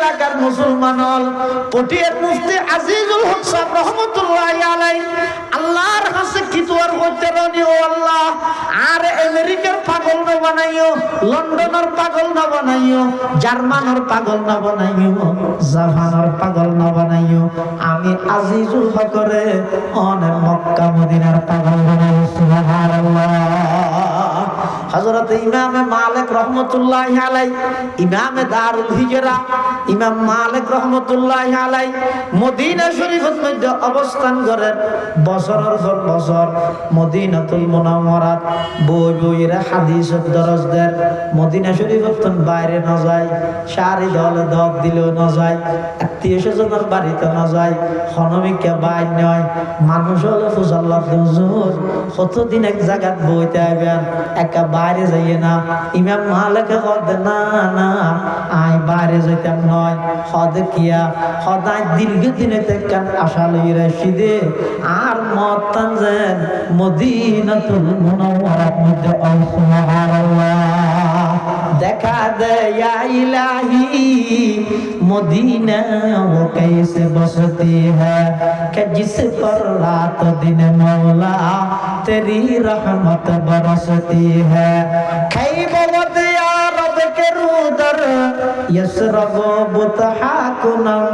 এলাকার মুসলমান হল পটিয়ার মুফতি আজিজুল হক সাহেব রহমতুল্লাহি আলাইহি আল্লাহর কাছে কি তোর করতে রনি ও আল্লাহ আর আমেরিকার পাগল না বানাইও লন্ডনের পাগল না বানাইও জার্মানের পাগল না বানাইও জাপানের পাগল না বানাইও আমি আজিজুল হকরে অনেক মক্কা মদিনার পাগল বানাইও সুবহানাল্লাহ হযরত ইমাম মালিক রাহমাতুল্লাহি আলাইহি ইমাম দারুল হিজরা ইমাম মালিক রাহমাতুল্লাহি আলাইহি মদিনা শরীফের মধ্যে অবস্থান করেন বছরের পর বছর মদিনাতুল মুনাওয়ারাত বই বইরা হাদিসের দরজ দেন মদিনা শরীফের বাইরে না যায় সারি দলে দক দিলেও না যায় আত্মীয় স্বজনের বাড়িতে না যায় হনমিকে বাইর নয় মানুষ হলো ফুজাল্লাহ হুজুর কতদিন এক জায়গায় বইতে আইবেন একা বাইরে যাইয়ে না ইমাম মালিক কদ না না আই বাইরে যাইতাম নয় হদ কিয়া হদায় দীর্ঘদিনে তেকান আশা লই রাশিদে আর মতান যেন মদিনাতুল মুনাওয়ারার মধ্যে সুবহানাল্লাহ দেখা দে ইয়া ইলাহি मदीना वो कैसे बसती है कि जिस पर रात दिन मौला तेरी रहमत बरसती है खैबत या रब के रुदर यसरगो बुतहाकुनम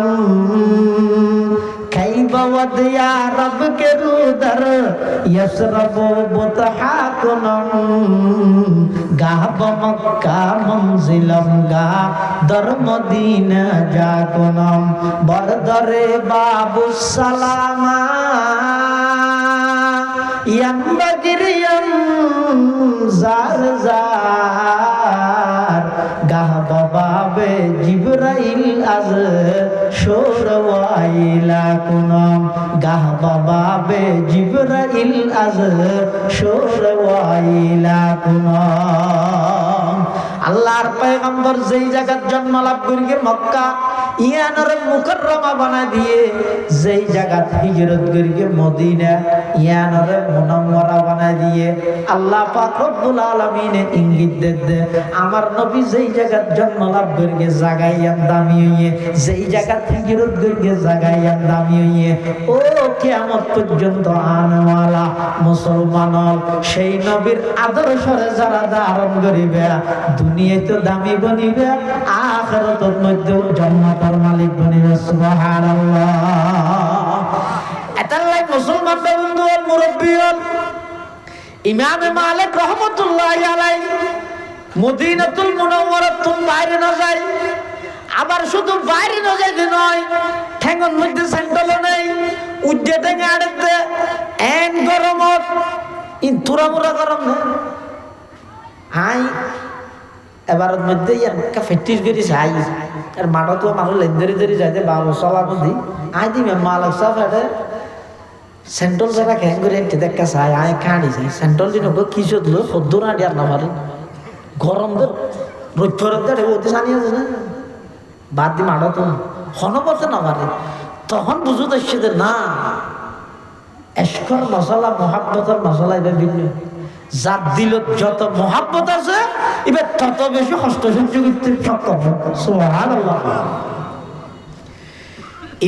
खैबत या रब के रुदर यसरगो बुतहाकुनम गाह मक्का मंजिलम गा दर मदीना जाकुनम बरदरे बाबू सलामा यम बगिरियम जार जार गाह बाबे जिब्राइल az शोरवाइला कुनम गाह बाबे जिब्राइल az शोरवाइला कुनम আল্লাহর পয়গম্বর যেই জায়গায় জন্ম লাভ করিয়ে মক্কা ইয়ানর মুকাররমা বানায় দিয়ে যেই জায়গা হিজরত করিয়ে মদিনা ইয়ানর মুনাওয়ারা বানায় দিয়ে আল্লাহ পাক রব্বুল আলামিন ইঙ্গিত দে আমার নবী যেই জায়গায় জন্ম লাভ করিয়ে জায়গায় দামি হইয়ে যেই জায়গা হিজরত করিয়ে জায়গায় দামি হইয়ে ও কিয়ামত পর্যন্ত আনওয়ালা মুসলমান সেই নবীর আদর্শরে যারা ধারণ করিবে দুনিয়ায় তো দামি বনিবে আখিরাতের মধ্যে জান্নাতের মালিক বনিবে সুবহানাল্লাহ এতাল্লাই মুসলমান বন্ধু আর মুরব্বি ইমাম মালিক রাহমাতুল্লাহি আলাইহি মদিনাতুল মুনাওয়ারাত বাইরে না যায় আবার শুধু বাইরে না যায় নয় ঠেঙ্গন মধ্যে সেন্টল নেই উজ্জে ঠেঙ্গে আড়তে এন গরমত ইন তুরামুরা গরম না হাই এবারের মধ্যে একটা ফেটিস করে যাই আর মাঠা তো মানুষ লেন্দরি ধরে যাইতে বাবু চলা বুদ্ধি আই দিবে মালক সব এটা সেন্ট্রাল জায়গা ক্যাং করে একটি দেখা চাই আয় খাঁড়ি যাই সেন্ট্রাল দিন কি চললো সদ্দুর আডি আর না পারে গরম তো রোদ ওতে জানি আছে না বাদ দি মাঠা তো হনপথে না পারে তখন বুঝো দেখছে যে না এসকর মশলা মহাব্বতের মশলা এবার ভিন্ন যার দিল যত মহাব্বত আছে এবার তত বেশি কষ্ট সহ্য করতে সক্ষম সুবহানাল্লাহ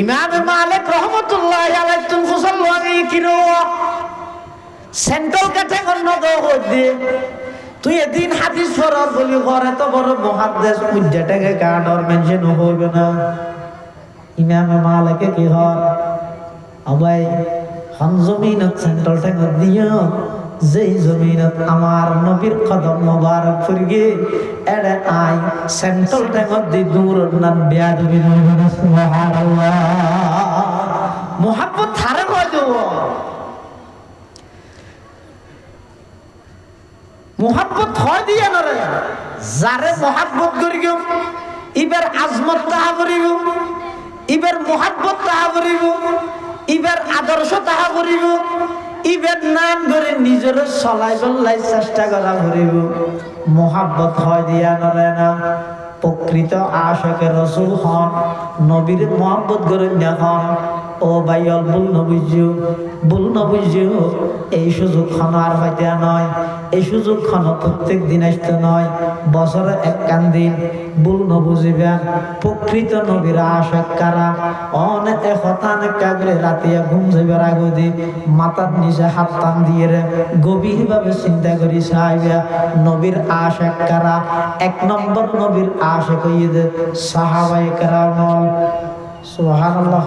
ইমাম মালিক রাহমাতুল্লাহি আলাইহি তুন ফসল ওয়াগি কিরো সেন্ট্রাল ক্যাটাগরি ন দো হদে তুই এদিন হাদিস পড়ার বলি করে তো বড় মুহাদ্দিস উজ্জাটাকে কাডর মেনশন হইবে না ইমাম মালিক কি হয় আবাই হানজমিনত সেন্ট্রাল ঠেঙ্গ দিও যেই জমিনত আমার নবীর কদম মোবারক ফুরগে এড়ে আই সেন্ট্রাল ঠেঙ্গ দি দূর নান বিয়াদবি নইবে সুবহানাল্লাহ মুহাব্বত থারে কই দেব মুহাব্বত হয় দিয়া না রে যারে মুহাব্বত করিব ইবার আজমত তাহা করিব ইবার মুহাব্বত তাহা করিব ইবার আদর্শ তাহা করিব ইবার নাম ধরে নিজের চলাই চলাই চেষ্টা করা করিব মুহাব্বত হয় দিয়া নরে না প্রকৃত আশিকে রাসূল হন নবীর মুহাব্বত করেন না হন ও ভাইয়ল ভুল নবুঝিও এই সুযোগ খন আর হইতে নয়, এই সুযোগ খন প্রত্যেক দিন আসতে নয়, বছরে একখান দিন। ভুল নবুঝিবেন প্রকৃত নবীর আশাক কারা অনেক হতান কাগরে রাতিয়া ঘুম যাইবার আগদি মাথার নিচে হাত টান দিয়ে গভীর ভাবে চিন্তা করি চাইবা নবীর আশাক কারা। এক নম্বর নবীর আশাক হইয়ে সাহাবায়ে কেরাম। সুবহানাল্লাহ।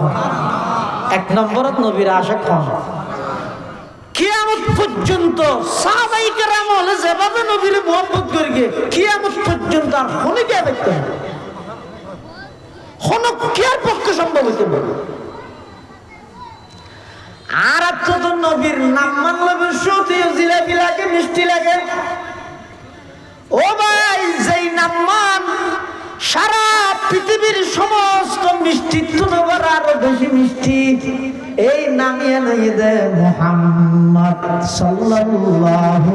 এক নম্বরত নবীর আশাক হন। কিয়ামত পর্যন্ত সাহাবায়ে কেরাম হলে যেভাবে নবীর মুহাব্বত করিগে কিয়ামত পর্যন্ত আর কোনে কে দেখতে হবে কোন কিয়ার পক্ষে সম্ভব হইতে পারে। আর তো নবীর নাম মানলে বেশি জিলাপি লাগে মিষ্টি লাগে। ও ভাই যেই নাম মান সারা পৃথিবীর সমস্ত মিষ্টির তুলনায় আরো বেশি মিষ্টি এই নামিয়ে নিয়ে দে মুহাম্মদ সাল্লাল্লাহু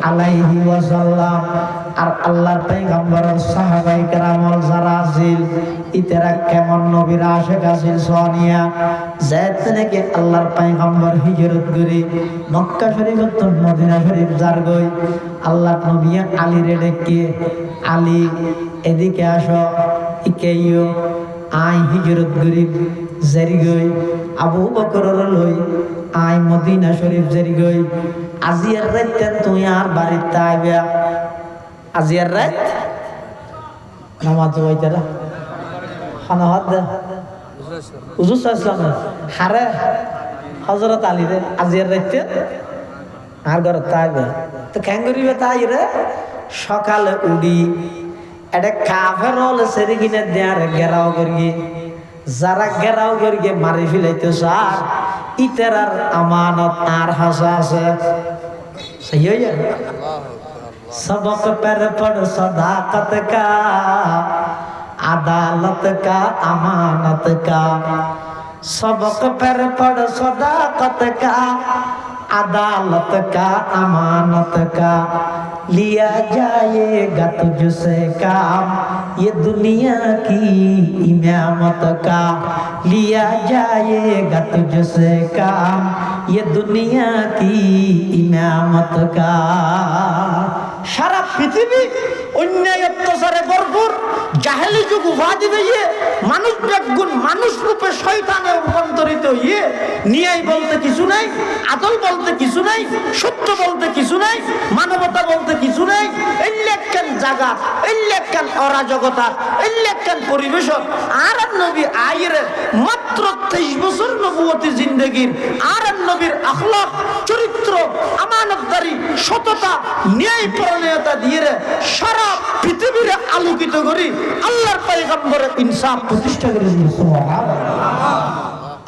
আলাইহি ওয়াসাল্লাম। আর আল্লাহর পয়গম্বর সাহাবায়ে কেরামল যারা আছিল ইতারা কেমন নবীর আশিক আছিল সোনিয়া যেতে নাকি আল্লাহর পয়গম্বর হিজরত করে মক্কা শরীফ তো মদিনা শরীফ যার গই আল্লাহর নবী আলী রে ডেকে আলী এদিকে আসো ইকেইও আই হিজরত গরিব জারি গই আবু বকর লই আই মদিনা শরীফ জারি গই আজিয়ার রাত তুই আর বাড়িতে আইবা আজিয়ার রাত নামাজ হইতারা খানা হাত দে হুজুর সাল্লাল্লাহু হারে হযরত আলী রে আজিয়ার রাত আর ঘর তাইবে তো কেন করিবে তাই রে সকালে উডি এটা কাফের হলে সেরে কিনে দেয়ার গেরাও করি যারা গেরাও করি মারি ফেলাইতে চার ইতারার আমানত আর হাসা আছে সহি হয়ে যায়। सबक पर पढ़ सदाकत का अदालत का अमानत का सबक पर पढ़ सदाकत का अदालत का अमानत का लिया जाएगा तुझसे काम ये दुनिया की इमामत का लिया जाएगा तुझसे काम ये दुनिया की इमामत का। সারা পৃথিবী অন্যায় অত্যাচারে ভরপুর জাহেলি যুগ উপাধি দিয়ে মানুষ দেখগুণ মানুষ রূপে শয়তানে রূপান্তরিত হয়ে ন্যায় বলতে কিছু নাই, আদল বলতে কিছু নাই, সত্য বলতে কিছু নাই, মানবতা বলতে কিছু নাই। এল্লেকান জায়গা এল্লেকান অরাজকতা এল্লেকান পরিবেশ আর নবী আইরে মাত্র 23 বছর নবুয়তি জিন্দেগির আর নবীর আখলাক চরিত্র আমানতদারি সততা ন্যায় পরায়ণতা দিয়ে সারা পৃথিবীর আলোকিত করি আল্লাহর পয়গম্বরের ইনসাফ প্রতিষ্ঠা করে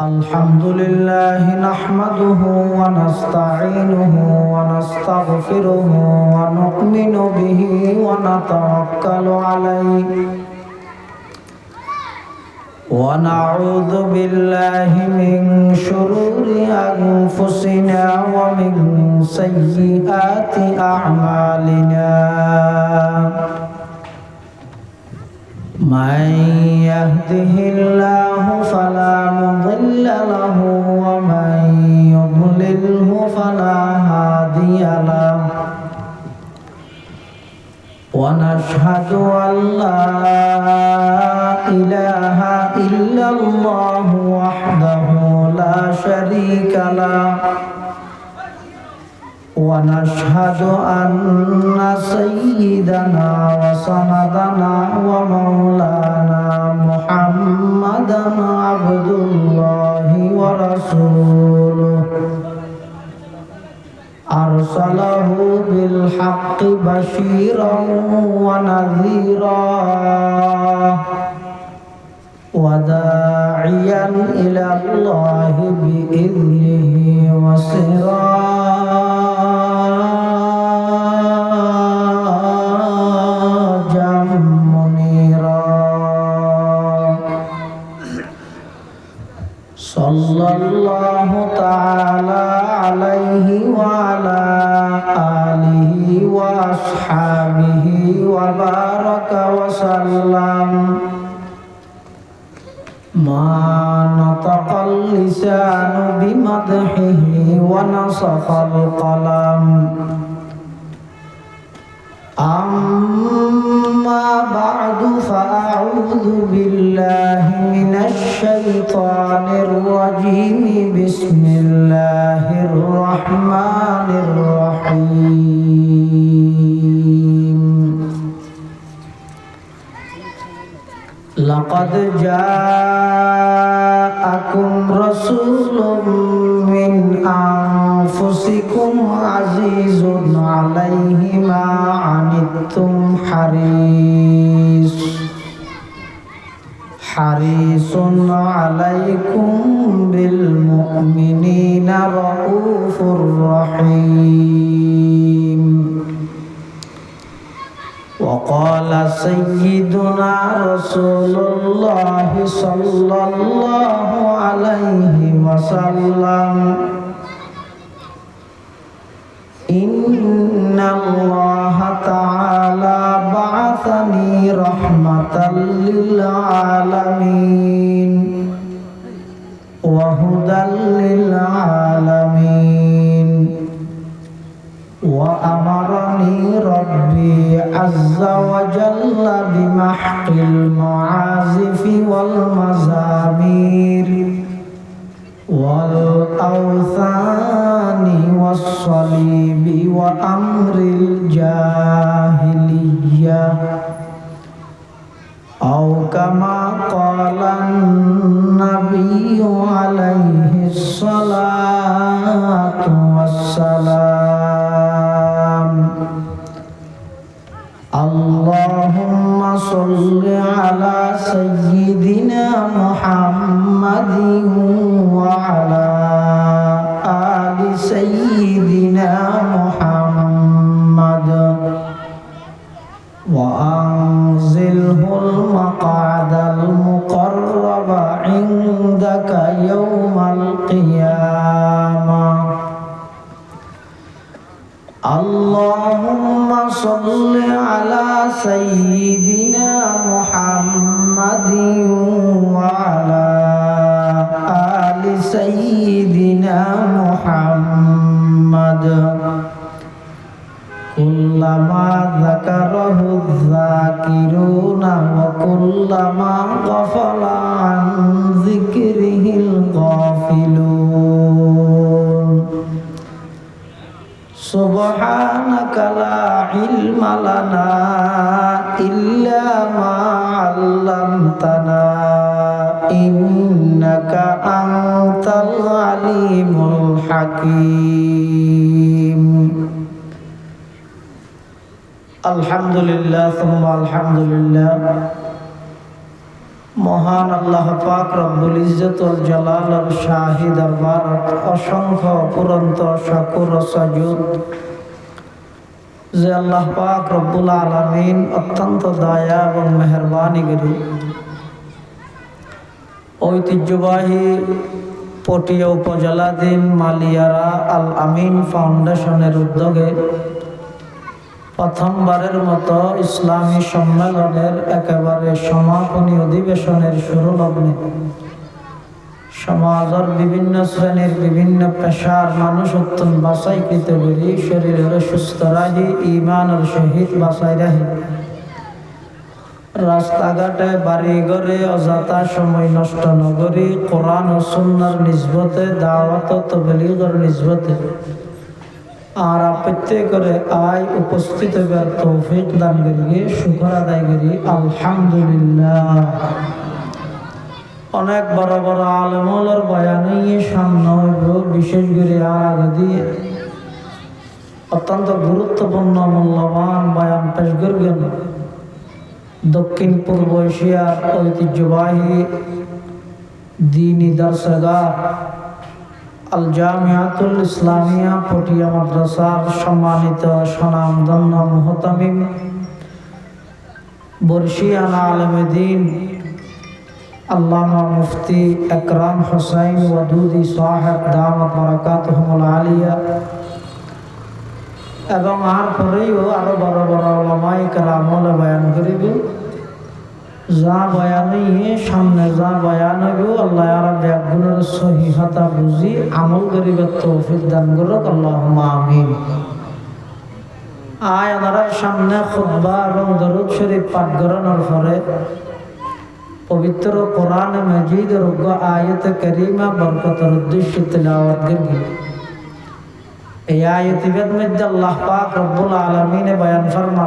আলহামদুলিল্লাহ নাহমাদুহু ওয়া নাস্তাঈনুহু ওয়া নাস্তাগফিরুহু ওয়া নু'মিনু বিহি ওয়া নাতাওয়াক্কালু আলাইহি ونعوذ بالله من شرور أنفسنا ومن سيئات أعمالنا من يهده الله فلا مضل له ومن يضلله فلا هادي له ونشهد أن لا إله إلا الله وحده لا شريك له ونشهد أن سيدنا وسندنا ومولانا محمدا عبد الله ورسوله أرسله بالحق بشيرا ونذيرا وداعيا إلى الله بإذنه وسراجا منيرا صلى الله تعالى عليه وعلى آله وأصحابه وبارك وسلم ما نطق اللسان بمدحه ونصف القلم أما بعد فأعوذ بالله من الشيطان الرجيم بسم الله الرحمن الرحيم لقد جاءكم رسول من أنفسكم عزيز عليه ما عنتم حريص عليكم بالمؤمنين رؤوف رحيم وقال سيدنا رسول الله صلى الله عليه وسلم إن الله تعالى بعثني رحمة للعالمين وهدى للعالمين وأمرني ربي عز وجل بمحق المعازف والمزامير والأوثان والصليب وأمر الجاهلية أو كما قال النبي عليه الصلاة والسلام اللهم صل على سيدنا محمد وعلى آل سيدنا محمد وأنزله المقعد المقرب عندك يوم القيامة اللهم صل على سيدنا محمد وعلى آل سيدنا محمد كلما ذكره الذاكرون وكلما غفل عن ذكره الغافلون سبحانك لا علم لنا إلا ما علمتنا إنك أنت العليم الحكيم الحمد لله ثم الحمد لله মহান আল্লাহ পাক রব্বুল ইজ্জত ওয়াল জালালের শাহী দরবারত অসংখ্য অপুরন্ত শুকর ও সাজুদ যে আল্লাহ পাক রব্বুল আলামিন অত্যন্ত দয়া এবং মেহেরবানি করে ঐতিহ্যবাহী পটিয়া উপজেলাধীন মালিয়ারা আল আমিন ফাউন্ডেশনের উদ্যোগে প্রথমবারের মতো ইসলামী সম্মেলনের একেবারে সমাপনী অধিবেশনের শুরু লগ্নে সমাজের বিভিন্ন শ্রেণীর বিভিন্ন পেশার মানুষ অত্যন্ত বাছাইকৃত করি শরীরের সুস্থ রাহি ইমানের সহিত বাছাই রাহি রাস্তাঘাটে বাড়ি ঘরে অযথা সময় নষ্ট নগরী কোরআন ও সুন্নাহর নিসবতে দাওয়াত ও তাবলীগের নিসবতে আর আপত্তি করে আয় উপস্থিত হবার তৌফিক দান করিয়ে শুকর আদায় করি আলহামদুলিল্লাহ। অনেক বড় বড় আলেমুলের বয়ানে সামনে হইব বিশেষ করে আর আগে দিয়ে অত্যন্ত গুরুত্বপূর্ণ মূল্যবান বয়ান পেশ করবেন দক্ষিণ পূর্ব এশিয়ার ঐতিহ্যবাহী দ্বীনি দরসগাহ আল জামিয়াতুল ইসলামিয়া পটিয়া মাদ্রাসার সম্মানিত স্বনামধন্য মুহতামিম বর্ষিয়ানা আলেমে দ্বীন আল্লামা মুফতি আকরাম হুসাইন ওয়াদুদি সাহেব দামাত বারাকাতুহুল আলিয়া এবং আর পরেও আরো বড় বড় উলামায়ে কেরাম বয়ান করিবে যা বয়ান হইয়ে সামনে যা বয়ান হইব আল্লাহ রাব্বুল আলামিনের সহিহতা বুঝি আমল করিবার তৌফিক দান করুক আল্লাহুম্মা আমিন। আয় আমার সামনে খুতবা এবং দরুদ শরীফ পাঠ করানোর পরে পবিত্র কোরআন মাজিদের আয়াতে কারিমা বরকতের উদ্দেশ্যে তিলাওয়াত করব। এই আয়াতের মধ্যে আল্লাহ পাক রব্বুল আলামিন বয়ান ফরমা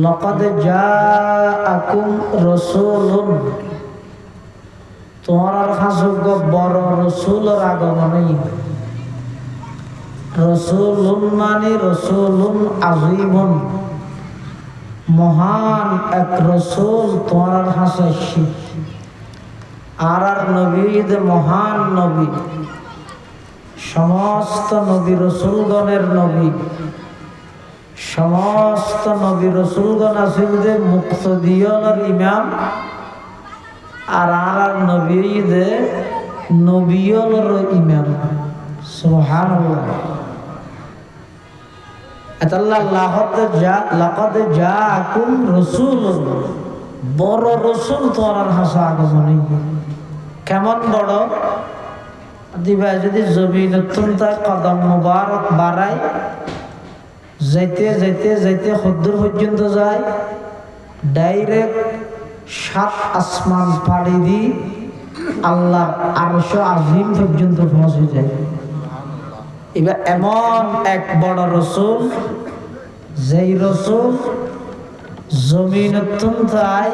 লাকাদ জাআকুম রাসূলুন, তোমার কাছে বড় রাসূলের আগমন। রাসূলুন মানে রাসূলুন আযীমুন, মহান এক রাসূল তোমার কাছে। আর নবীদের মহান নবী, সমস্ত নবী রাসূলগণের নবী, সমস্ত নবী রাসূলগণ আছেন যে মুক্তদিয়র ইমাম। আর নবীদের নবীয়র ইমাম। সুবহানাল্লাহ। লাকাদ জাআকুম রাসূলুন, বড় রাসূল তোমার কাছে আগমন। কেমন বড়? দিবা যদি জমিনতুন তার কদম মুবারক বাড়ায়, যাইতে যাইতে যাইতে কদ্দুর পর্যন্ত যায়, ডাইরেক্ট 7 আসমান পাড়ি দি আল্লাহ আরশ আজিম পর্যন্ত পৌঁছে যায়। এবার এমন এক বড় রাসূল, যেই রাসূল জমিনতুন তাই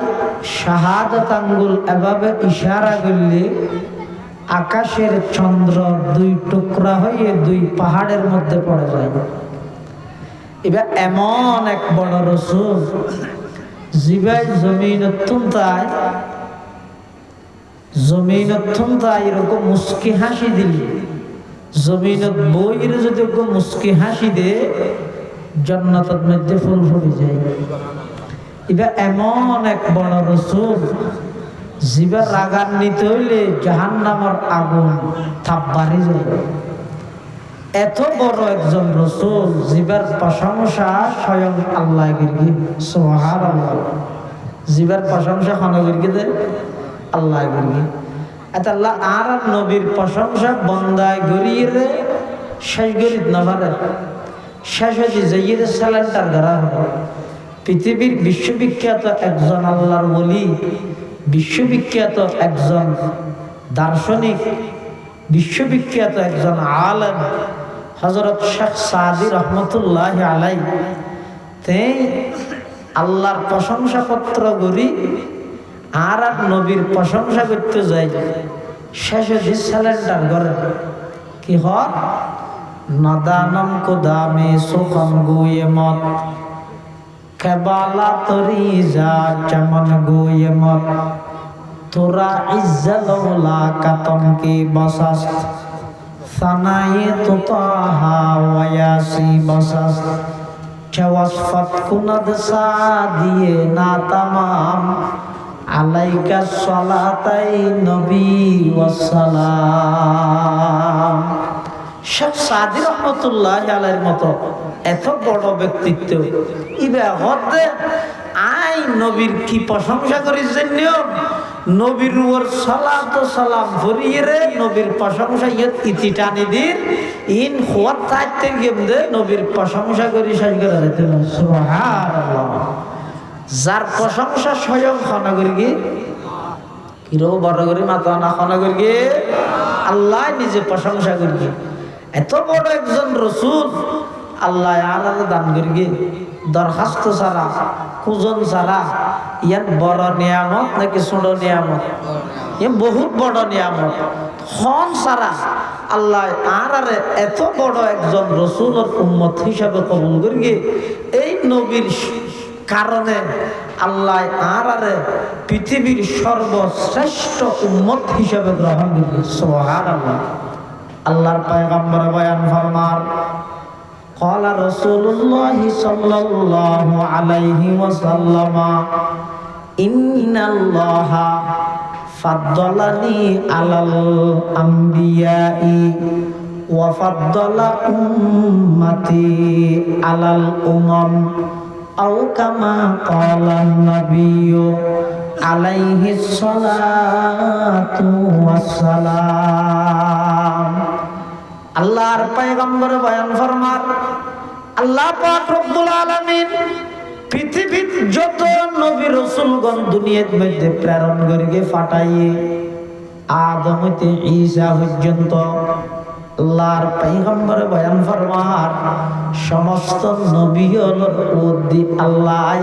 শাহাদাত আঙ্গুল এভাবে ইশারা করলে আকাশের চন্দ্র 2 টুকরা হয়ে 2 পাহাড়ের মধ্যে পড়ে যায়। এবার এমন এক বড় রাসূল জিবাই জমিনতুন তাই এরকম মুস্কি হাসি দিলি, জমিনত বইয়ের যদি মুস্কি হাসি দে জান্নাতের মধ্যে ফুল ফুটে যায়। এবার এমন এক বড় রাসূল জিবার রাগান্বিত হইলে জাহান্নামের আগুন তাপ বাড়ি যায়। এত বড় একজন রাসূল, জিবার প্রশংসা স্বয়ং আল্লাহ করি। সুবহানাল্লাহ। জিবার প্রশংসা খনগিরকে দে আল্লাহ করি। আল্লাহ আর নবীর প্রশংসা বন্দায় গড়িয়ে রে শেষ গরিব না পারে। শেষ হয়েছে যাইয়ে স্যালেন্টার ধরা হবে। পৃথিবীর বিশ্ববিখ্যাত একজন আল্লাহর ওলি, বিশ্ববিখ্যাত একজন দার্শনিক, বিশ্ববিখ্যাত একজন আলেম হযরত শেখ সাদি রহমতুল্লাহ আলাইহি, তিনি আল্লাহর প্রশংসা পত্র গড়ি আর নবীর প্রশংসা করতে যাই, শেষে স্যালেন্ডার করে কি হয়, নাদানম কুদামে সুখম গুয়ে মত কেবালা তরি যা চমন গুয়ে মত তোরা ইজ্জলৌলা কাতম কি বসাস্ত সানায়ে তুতাহা ওয়াসি বসাস্ত চওয়াসফত কুনদ সাদিয়ে না তামাম আলাইকা সালাতাই নবী ওয়াসসালাম। শেখ সাদি রহমতুল্লাহ আলাইহির মতো এত বড় ব্যক্তিত্ব ইবা হতে আই নবীর কি প্রশংসা করিস জন্য নবীর উপর সালাত ও সালাম ভরিয়ে রে নবীর প্রশংসা ইতি টানি দিন ইন খোয়াত থাকতে গেমদে নবীর প্রশংসা করি শেষ করে দিতে। সুবহানাল্লাহ। যার প্রশংসা স্বয়ং খনাগরকে কিরো বড় করে মাথা না খনাগরকে আল্লাহ নিজে প্রশংসা করবে। এত বড় একজন রাসূল আল্লাহ আলাদা দান করবে দরখাস্ত ছাড়া, খুঁজন ছাড়া। ইয়ার বড় নিয়ামত নাকি ছোট নিয়ামত? বহুত বড় নিয়ামত। খন ছাড়া আল্লাহ আর এত বড় একজন রাসূলের উম্মত হিসাবে কবুল করবে। এই নবীর কারণে আল্লাহ আর পৃথিবীর সর্বশ্রেষ্ঠ উম্মত হিসাবে গ্রহণ করবে। সুবহানাল্লাহ। আল্লাহর পয়গম্বর বয়ান ফরমান قال رسول الله صلى الله عليه وسلم إن الله فضلني على الأنبياء وفضل أمتي على الأمم আও কামা ক্বালান নাবিয়্যু আলাইহিস সালাতু ওয়াসসালাম। আল্লাহর পয়গম্বর বয়ান ফরমান, আল্লাহ পাক রব্বুল আলামিন পৃথিবীর যত নবী রাসূলগণ দুনিয়ার মধ্যে প্রেরণ করিয়ে পাঠাইয়ে আদম হইতে ঈসা পর্যন্ত আল্লাহর পয়গম্বর বয়ান ফরমান, সমস্ত নবীগুলোর মধ্যে আল্লাহ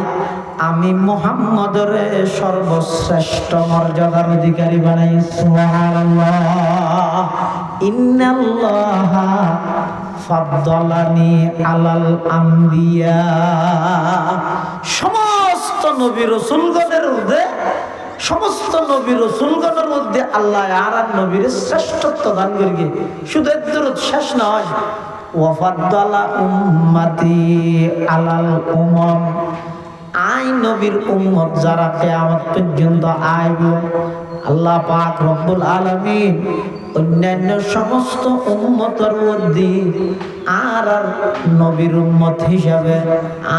আমি মুহাম্মদের সর্বশ্রেষ্ঠ মর্যাদার অধিকারী বানাই। সুবহানাল্লাহ। ইন্নাল্লাহা ফাদ্দালানি আলাল আম্বিয়া। সমস্ত নবী রাসূলগণের মধ্যে সমস্ত নবী রাসূলগণের মধ্যে আল্লাহ আর নবীর শ্রেষ্ঠত্ব দান করিয়ে শুধু এর শেষ নয়, ওয়া ফাদ্দালা উম্মতি আলাল উমাম। আই নবীর উম্মত যারা কিয়ামত পর্যন্ত আইব, আল্লাহ পাক রব্বুল আলামিন অন্যান্য সমস্ত উম্মতের মধ্যে আর নবীর উম্মত হিসাবে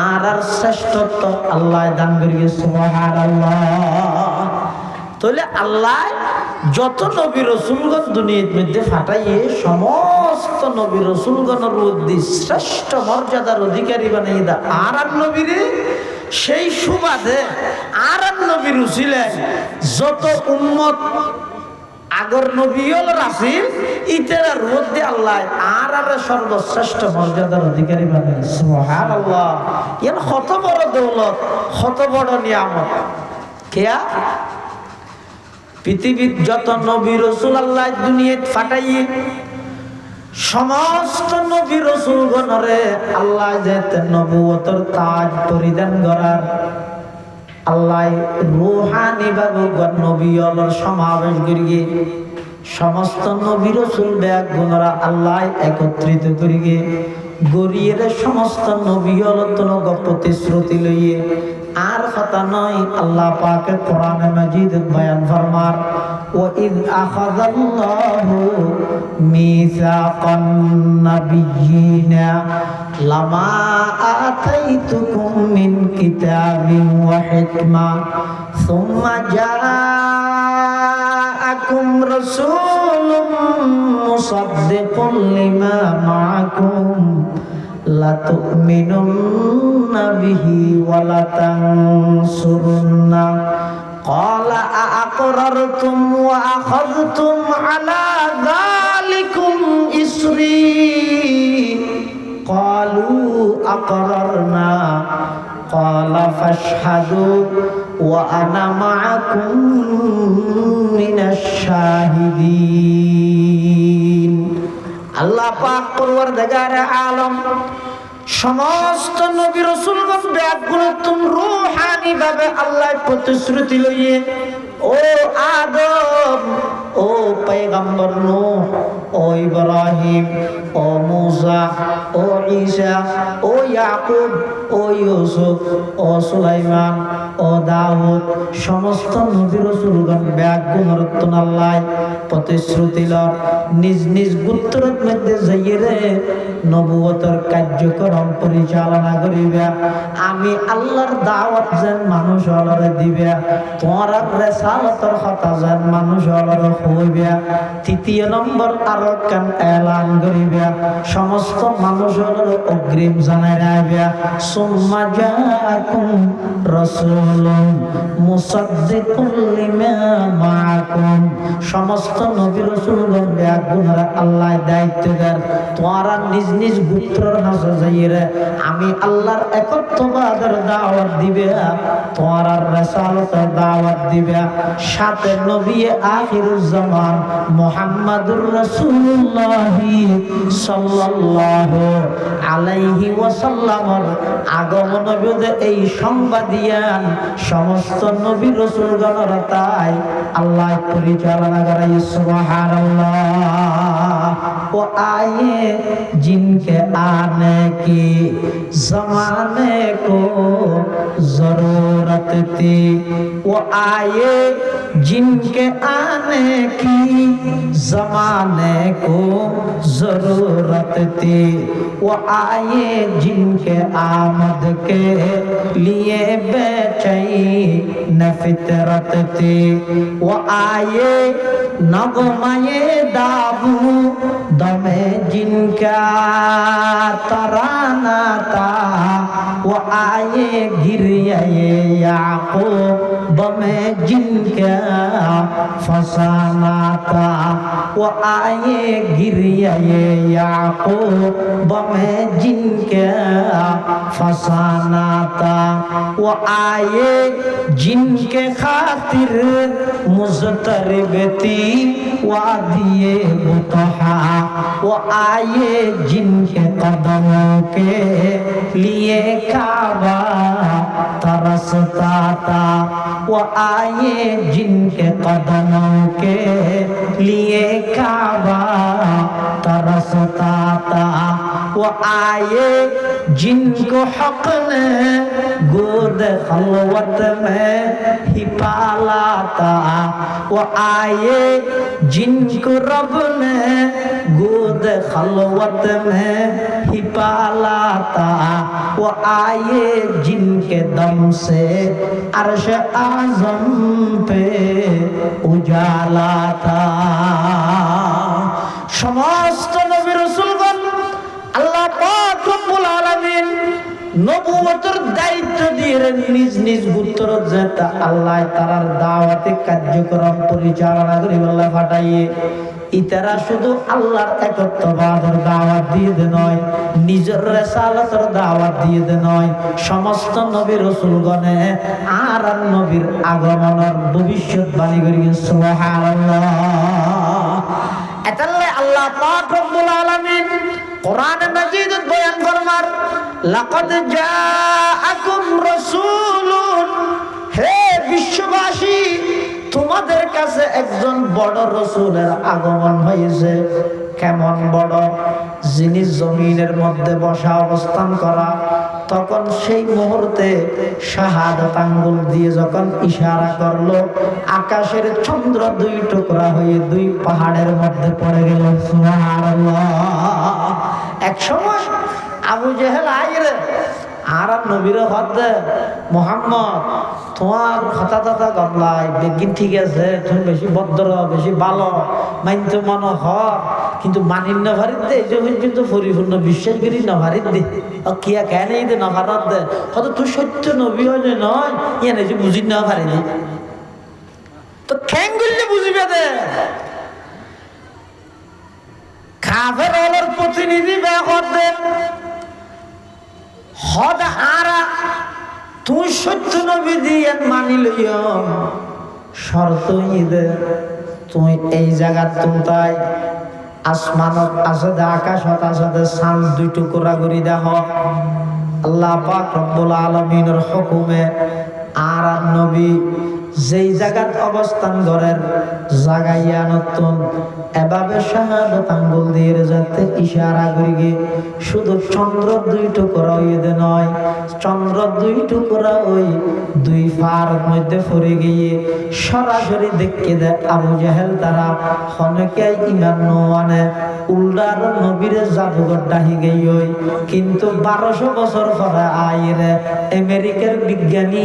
আর শ্রেষ্ঠত্ব আল্লাহ দান করিয়ে। সুবহানাল্লাহ। তাহলে আল্লাহ যত নবী রাসূলগণ দুনিয়ার মধ্যে পাঠাইয়ে সমস্ত নবী রাসূলগণের মধ্যে শ্রেষ্ঠ মর্যাদার অধিকারী বানাই দা আর নবীরে। সেই সুবাদে আর নবীর উসিলায় যত উম্মত আগর নবী হল রাসূল ইতার মধ্যে আল্লাহ আর সর্বশ্রেষ্ঠ মর্যাদার অধিকারী বানাই। সুবহানাল্লাহ। এর কত বড় দৌলত, কত বড় নিয়ামত। কেয়া পৃথিবীর যত নবী রাসূল আল্লাহ দুনিয়াত পাঠাইয়ে সমস্ত নবী রাসূলগণরে আল্লাহ যেতে নবুয়তের তাজ পরিধান করার আল্লাহ রূহানি ভাবে নবীর সমাবেশ করিয়ে সমস্ত নবী রাসূল ব্যাগুণরা আল্লাহ একত্রিত করিয়ে গড়িয়ে সমস্ত নবীর প্রতিশ্রুতি লইয়ে আর কথা নয়। আল্লাহ পাকে কোরআনে মাজিদ বয়ান ফরমার, وَإِذْ أَخَذَ اللَّهُ مِيثَاقَ النَّبِيِّينَ لَمَا آتَيْتُكُم مِّن كِتَابٍ وَحِكْمَةٍ ثُمَّ جَاءَكُمْ رَسُولٌ مُصَدِّقٌ لِّمَا مَعَكُمْ لَتُؤْمِنُنَّ بِهِ وَلَتَنصُرُنَّهُ قال أأقررتم وأخذتم على ذلكم إصري قالوا أقررنا قال فاشهدوا وأنا معكم من الشاهدين। আল্লাহ পাক পরওয়ারদিগার আলম সমস্ত নবী রাসূলগণ ব্যাগুণতুম রূহানি ভাবে আল্লাহ প্রতিশ্রুতি লইয়ে, ও আদম, ও পয়গম্বর নূহ, ও ইব্রাহিম, ও মূসা, ও ঈসা, ও ইয়াকুব, ও ইউসুফ, ও সুলাইমান, ও দাউদ, সমস্ত নবী রাসূলগণ ব্যাগুণরত্ন আল্লাহ প্রতিশ্রুতি লর নিজ নিজ গোত্রের মধ্যে যাইয়ে নবুয়তের কার্যক্রম পরিচালনা করিবে। আমি আল্লাহর দাওয়াত যেন মানুষ হলরে দিবে, তোমার রেসালতের কথা যেন মানুষ হলরে হইবে। তৃতীয় নম্বর আরো কেন এলান করিবে, সমস্ত মানুষ হলরে অগ্রিম জানাই রাখবে, সুম্মা জাআকুম রাসূলুন মুসাদ্দিকুন লিমা মাআকুম। সমস্ত নবী রাসূলগণ ব্যাগুণরা আল্লাহ দায়িত্ব দেন, তোমরা নিজ নিজ গোত্রের হাসে যাইরে আমি আল্লাহর একত্ববাদের দাওয়াত দিবে, তোমরা রিসালাতের দাওয়াত দিবে। সাথে নবী আখিরুজ জামান মুহাম্মাদুর রাসূলুল্লাহ সাল্লাল্লাহু আলাইহি ওয়াসাল্লামের আগমন বিদে এই সংবাদ দিয়ান সমস্ত নবী রাসূলগণের তাই আল্লাহ পরিচালনা করে। সুবহানাল্লাহ। वो आए जिनके आने की जमाने को जरूरत थी, वो आए जिनके आने की जमाने को जरूरत थी, वो आए जिनके आमद के लिए बेचैन फितरत थी, वो आए नगमाए दाबू दमे जिनका तराना था, वो आए गिरिए याकूब में जिनका फसाना था, वो आए गिरिए याकूब में जिनका फसाना था, वो आए जिनके खातिर मुज़तरिब थी वादिए बुतहा, वो आए जिनके कदमों के लिए काबा तरसता था, वो आए जिनके कदमों के लिए काबा तरसता था, वो आए जिनको हक ने गोद खलवत में ही पाला था, वो आए जिनको रब ने गोद खलवत में ही पाला था, वो आए जिनके दम से अर्श आज़म पे उजाला था। समस्त नबी रसूलगण আল্লাহ পাক রব্বুল আলামিন নবুয়তের দায়িত্ব দিয়ে নিজ নিজ গোত্রত যেটা আল্লাহ তারার দাওয়াতে কার্যক্রম পরিচালনা করে আল্লাহ পাঠাইয়ে ইতারা শুধু আল্লাহর একত্ববাদের দাওয়াত দিয়ে দে নয়, নিজের রিসালাতের দাওয়াত দিয়ে দে নয়, সমস্ত নবী রাসূলগণে আর নবীর আগমনের ভবিষ্যৎবাণী করি। সুবহানাল্লাহ। এতালে আল্লাহ পাক রব্বুল আলামিন কোরআন মাজিদ বয়ান ফরমার লাকাদ জাআকুম রাসূলুন, হে বিশ্ববাসী তোমাদের কাছে একজন বড় রাসূলের আগমন হয়েছে। কেমন বড়? যিনি জমিনের মধ্যে বসা অবস্থান করা, তখন সেই মুহূর্তে শাহাদাত আঙ্গুল দিয়ে যখন ইশারা করলো, আকাশের চন্দ্র দুই টুকরা হয়ে দুই পাহাড়ের মধ্যে পড়ে গেল। সুবহানাল্লাহ। এক সময় আবু জেহেল আইরে আর নবীর হদে মোহাম্মদ তোমার কথা কথা গমলাই বেগিন ঠিক আছে, তুমি বেশি ভদ্র বেশি ভালো মানতে মনে হর, কিন্তু মানিন নভারিত দে যখন কিন্তু পরিপূর্ণ বিশ্বাস করি নভারিত দে কিয়া কেন এই দে নভারত দে হত তুই সত্য নবী হয়ে নয় ইয়ানে যে বুঝি না পারিনি তো খ্যাং করলে বুঝিবে দে। কাফের হলোর প্রতিনিধি ব্যাপার দে হদ আরা তুই সত্য নবী দিয়ে মানি লইও, শর্ত ঈদে তুই এই জায়গা তুলতাই আসমানত আছে দে আকাশত আছে দে চাঁদ দুই টুকরা করে দেহ। আল্লাহ পাক রব্বুল আলামিনের হুকুমে আর নবী যেই জায়গাত অবস্থান করেন জাগাইয়া নতুন এভাবে শাহাদাত আঙ্গুল দিয়ে যাতে ইশারা করি গে শুধু চন্দ্র দুই টুকরা হইতে নয়, চন্দ্র দুই টুকরা ওই দুই ফার মধ্যে পড়ে গিয়ে সরাসরি দেখে দেয় আবু জাহেল তারা অনেকে ইমান নোয়ানে উল্লার নবীর জাদুঘর ডাহি গই ওই, কিন্তু 1200 বছর পরে আইরে আমেরিকার বিজ্ঞানী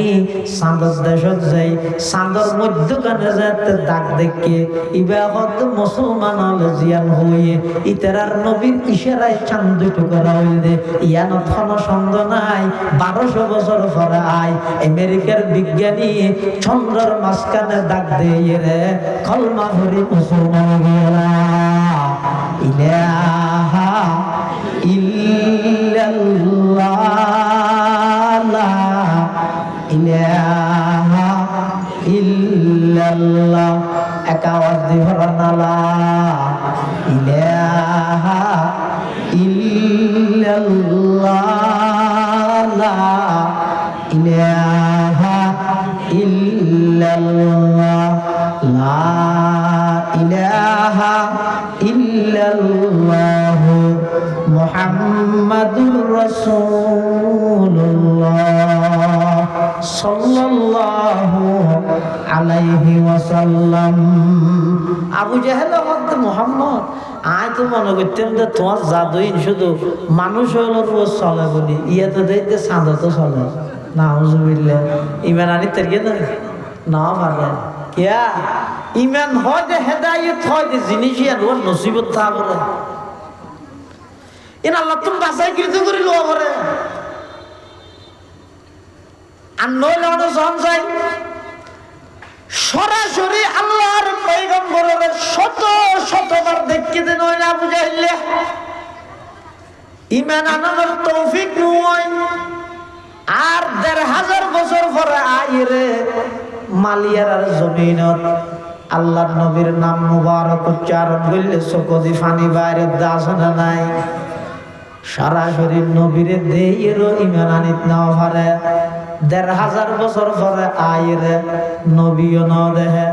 চাঁদর দেশত যাই চাঁদর মধ্যখানে যেতে দাগ দেখে ইবাহত মুসলমান হলে জিয়ান হয়ে ইতারার নবীর ইশারায় চাঁদ দুই টুকরা হইলে ইয়ানত কোনো সন্দেহ নাই 1200 বছর পরে আয় আমেরিকার বিজ্ঞানী চন্দ্রের মাঝখানে দাগ দিয়ে রে কলমা ভরি মুসলমান গেলা ইলাহা ইল্লাল্লাহ লা ইলাহা ইল্লাল্লাহ এক আওয়াজ দিয়ে না লা ইলাহা ইল্লাল্লাহ লা ইলাহা ইল্লাল্লাহ লা ইলাহা ইল্লাল্লাহ মুহাম্মাদুর রাসূলুল্লাহ সাল্লাল্লাহু আলাইহি ওয়াসাল্লাম। আবু জেহেল বলতে মুহাম্মদ আয় তো মনে করতেন যে তোমার জাদুইন শুধু মানুষ হলো রোজ চলে বলি ইয়ে তো দেখতে চাঁদা তো চলে না হুজুবিল্লাহ ইমান আনি তেরগে না পারে কিয়া ইমান হয় যে হেদায়েত হয় যে জিনিস আর ওর নসিবত তা বলে ইন আল্লাহ তুমি বাছাই কৃত করে লো করে আর নইলে অনেক জন যায় সরাসরি আল্লাহর পয়গম্বরের শত শতবার দেখিতে নয় না বুঝাইলে ঈমান আনার তৌফিক নয় আর ১৫০০ বছর পরে আইরে মালিয়ার আর জমিনত আল্লাহর নবীর নাম মুবারক উচ্চারণ করলে চোখদি পানি বাইরে দাসনা নাই সরাসরি নবীরে দেইরও ঈমান আনিত না পারে ১৫০০ বছর পরে আইরে নবীও ন দেহে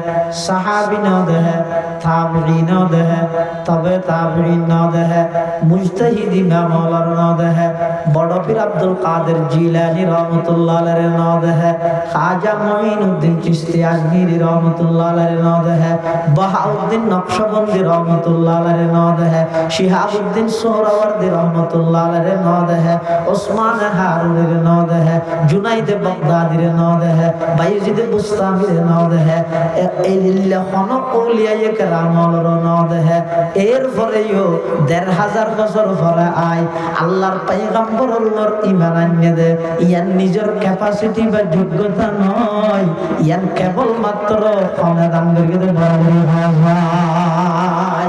সাহাবী ন দেহে তাবিঈন ন দেহে তবে তাবিঈন ন দেহে মুজতাহিদ ইমাম ওলার ন দেহে বড় পীর আব্দুল কাদের জিলানী রহমাতুল্লাহ আলাইহি ন দেহে খাজা মুঈনুদ্দিন চিশতি আজমিরি রহমাতুল্লাহ আলাইহি ন দেহে বাহাউদ্দিন নকশবন্দি রহমাতুল্লাহ আলাইহি ন দেহে শিহাবুদ্দিন সোহরাওয়ার্দী রহমাতুল্লাহ আলাইহি ন দেহে ওসমান হারুনির ন দেহে জুনাইদ বাগদাদির ন দেহে বাইজিদ বুস্তামির ন দেহে এই লিল্লাহন আউলিয়ায়ে কেরামর ন দেহে এরপরেও ১৫০০ বছর পরে আয় আল্লাহর পয়গম্বরর ঈমান আনিয়ে দে ইয়ান নিজের ক্যাপাসিটি বা যোগ্যতা নয় ইয়ান কেবল মাত্র ক্ষমতান করে দে বড় ভাই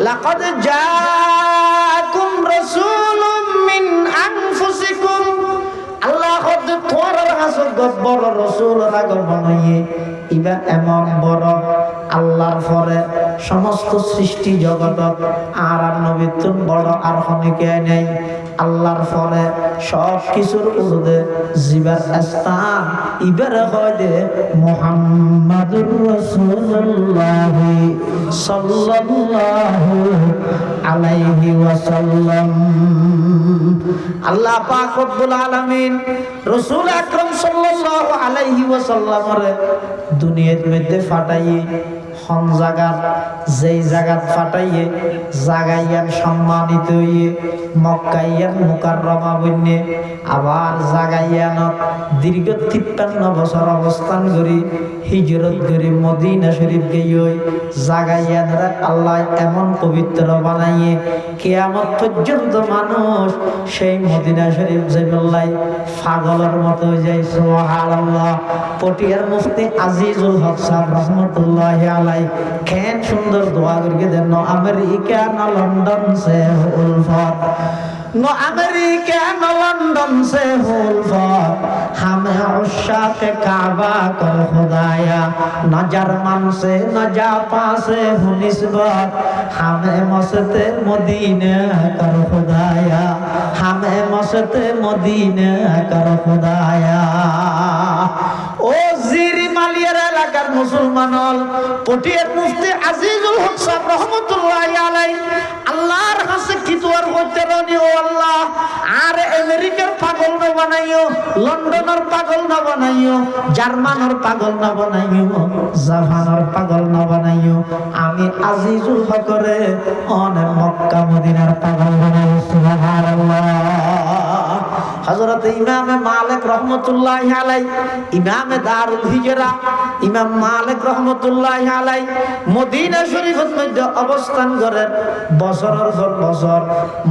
লাকাদ জাআকুম রাসূলুম মিন আনফুসিকুম আল্লাহ খোদ তোর কাছে বড় রাসূল আগমন হয়ে ইবা এমন বড় আল্লাহর পরে সমস্ত সৃষ্টি জগত আর নবীর তুন বড় আর হনিকে নেই আল্লাহর পরে সব কিছুর উর্ধে জিবার স্থান ইবার হয় দে মুহাম্মাদুর রাসূলুল্লাহ সাল্লাল্লাহু আলাইহি ওয়াসাল্লাম। আল্লাহ পাক রব্বুল আলামিন রাসূল আকরাম সাল্লাল্লাহু আলাইহি ওয়াসাল্লামরে দুনিয়ার মধ্যে ফাটাইয়ে হন জায়গার যেই জায়গাত ফাটাইয়ে জাগাইয়ার সম্মানিত হইয়ে মক্কাইয়ার মুকাররমা বন্যে আবার জাগাইয়ানত দীর্ঘ ৫৩ বছর অবস্থান করি হিজরত করে মদিনা শরীফ গিয়ে জাগাইয়ানরা আল্লাহ এমন পবিত্র বানাইয়ে কিয়ামত পর্যন্ত মানুষ সেই মদিনা শরীফ যাইবল্লাই পাগলের মতো যায় সুবহানাল্লাহ। পটিয়ার মুফতি আজিজুল হক সাহেব রহমতুল্লাহি আলাইহি কেন সুন্দর দোয়া করে দেন ন আমেরিকা ন লন্ডন সে উলফত न अमेरिका न लंदन से हुल्फत हमें उशाक काबा कर खुदाया न जर्मन से न जापान से हूँ निस्बत हमें मस्ते मदीना कर खुदाया हमें मस्ते मदीना कर खुदाया। ओ জিরি মালিয়ার এলাকার মুসলমান পটিয়ার মুফতি আজিজুল হক সাহেব রহমতুল্লাহি আলাইহি আল্লাহর কাছে কি দোয়া করতে রনি ও আল্লাহ আর আমেরিকার পাগল না বানাইও লন্ডনের পাগল না বানাইও জার্মানের পাগল না বানাইও জাপানের পাগল না বানাইও আমি আজিজুল হকরে অনে মক্কা মদিনার পাগল বানাইও সুবহানাল্লাহ। হযরত ইমাম মালিক রহমাতুল্লাহি আলাইহি ইমাম দারুল হিজরা ইমাম মালিক রহমাতুল্লাহি আলাইহি মদিনা শরীফের মধ্যে অবস্থান করেন বছরের পর বছর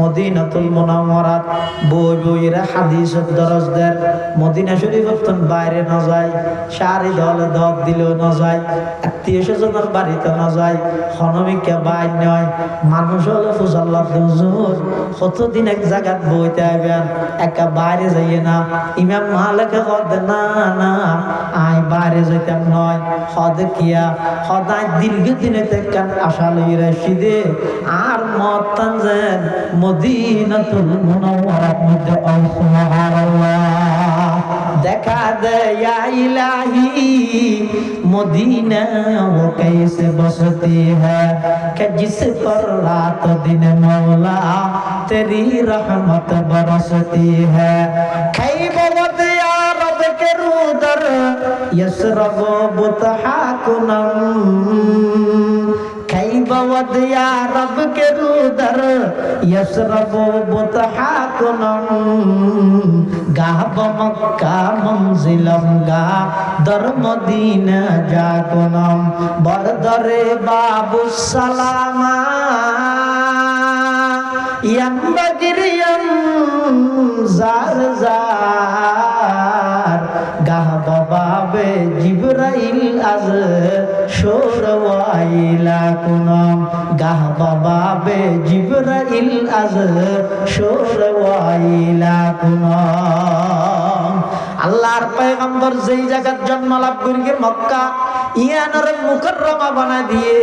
মদিনাতুল মুনাওয়ারাত বই বইরা হাদিস দরজ দেন মদিনা শরীফের বাইরে না যায় সারি দলে দক দিলেও না যায় আত্মীয় স্বজনের বাড়িতে না যায় হনমিকে বাইর নয় মানুষ হলো ফুজাল্লাহ হুজুর কতদিন এক জায়গায় বইতে আইবেন একা বাইরে যাইয়ে না ইমাম মালিক কদ না না আই বাইরে যাইতাম নয় হদ কিয়া হদায় দীর্ঘদিনে তেকান আশা লই রাশিদে আর মতান যেন মদিনাতুল মুনাওয়ারার মধ্যে সুবহানাল্লাহ দেখা দে ইয়া ইলাহি मदीना वो कैसे बसती है कि जिस पर रात दिन मौला तेरी रहमत बरसती है खैबत या रब के रुदर यसरबो बुतहाकुनम कैब वदिया रब के रुदर यसरबो बुतहाकुनम गाहब मक्का मंजिलम गा दर मदीना जाकुनम बरदरे बाबु सलामा यंबगिरियम जार जार गाह बाबे जिब्राइल आज शोरवाइला कुनम गाह बाबे जिब्राइल आज शोरवाइला कुनम আল্লাহর পয়গম্বর যেই জায়গায় জন্ম লাভ করিয়ে মক্কা ইয়ানর মুকাররমা বানায় দিয়ে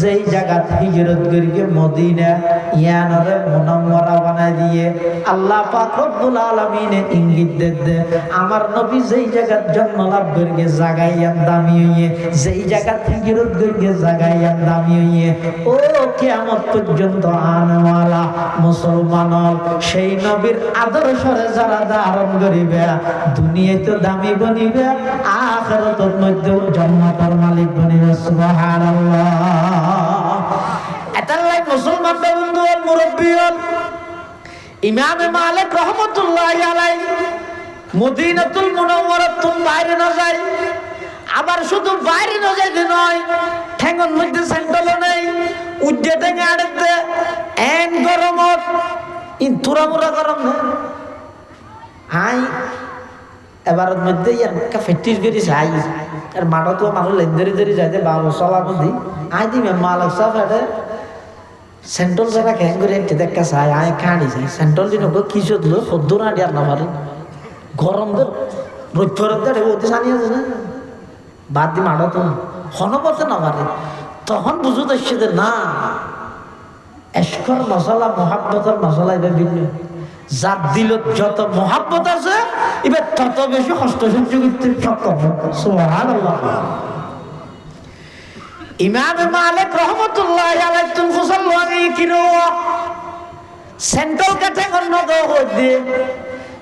যেই জায়গা হিজরত করিয়ে মদিনা ইয়ানর মুনাওয়ারা বানায় দিয়ে আল্লাহ পাক রব্বুল আলামিন ইঙ্গিত দে আমার নবী যেই জায়গায় জন্ম লাভ করিয়ে জায়গায় দামি হইয়ে যেই জায়গা হিজরত করিয়ে জায়গায় দামি হইয়ে ও কিয়ামত পর্যন্ত আনওয়ালা মুসলমান সেই নবীর আদর্শরে যারা ধারণ করিবে দুনিয়ায় তো দামি বনিবে আখিরাতের মধ্যে জান্নাতের মালিক বনিবে সুবহানাল্লাহ এতাল্লাই মুসলমান বন্ধু আর মুরব্বি ইমাম মালিক রাহমাতুল্লাহি আলাইহি মদিনাতুল মুনাওয়ারাতুল বাইরে না যায় আবার শুধু বাইরে না যায় নয় ঠেঙ্গন মধ্যে সেন্ট্রাল নেই উজ্জে ঠেঙ্গে আড়তে এন গরমত ইন তুরামুরা গরম না হাই এবারের মধ্যে ইয়ারকা ফেটিস গরি যাই আর মাটা তো মানুষ লেন্দরি ধরে যাইতে বাবু সলা বুদ্ধি আই দি মালাক সব এটা সেন্ট্রাল জায়গা কেন করে একটু দেখা চাই আয় খাড়ি যায় সেন্ট্রাল দিন কিছু দিল সদ্দুর আডি আর না পারে গরম তো রোদ দেয় ওতে সানি আছে না বাদ দি মাটা তো হনপথে না পারে তখন বুঝো দেখছে যে না এশকর মশলা মহাব্বতের মশলা এবার ভিন্ন যার দিল যত মহাব্বত আছে এবার তত বেশি কষ্ট সহ্য করতে সক্ষম সুবহানাল্লাহ ইমাম মালিক রাহমাতুল্লাহি আলাইহি তুন ফসল ওয়ানি কিনো সেন্ট্রাল ক্যাটাগরি ন দো হইতে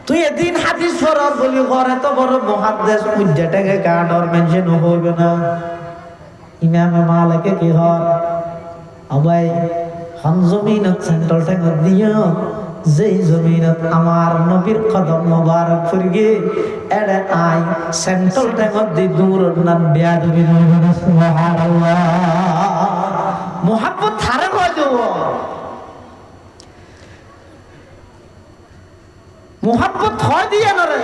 তুই এদিন হাদিস পড়ার বলি করে তো বড় মুহাদ্দিস উজ্জাটাকে কাডর মেনশন হইবে না ইমাম মালিক কি হয় আবাই হন জমিনত সেন্ট্রাল ঠেঙ্গ দিও যেই জমিনত আমার নবীর কদম মোবারক ফুরগে এড়ে আই সেন্ট্রাল ঠেঙ্গ দি দূর নান বিয়াদবি নইবে সুবহানাল্লাহ মুহাব্বত থারে কই দেব মুহাব্বত হয় দিয়া না রে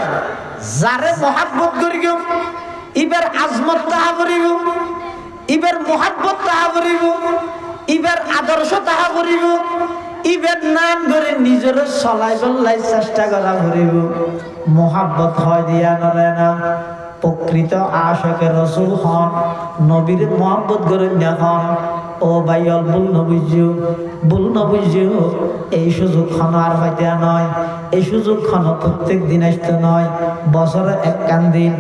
যারে মুহাব্বত করিও ইবার আজমত তাহা করিব ইবার মুহাব্বত তাহা করিব ইবার আদর্শ তাহা করিব ইবার নাম ধরে নিজের চলাই বল্লাই চেষ্টা করা করিব মুহাব্বত হয় দিয়া নরে না প্রকৃত আশিকে রাসূল হন নবীর মুহাব্বত করে যখন ও ভাইয়াল ভুল নবুঝিও এই সুযোগ খন আর হইতে নয় এই সুযোগ খন প্রত্যেক দিন আসতে নয় বছরে একখান দিন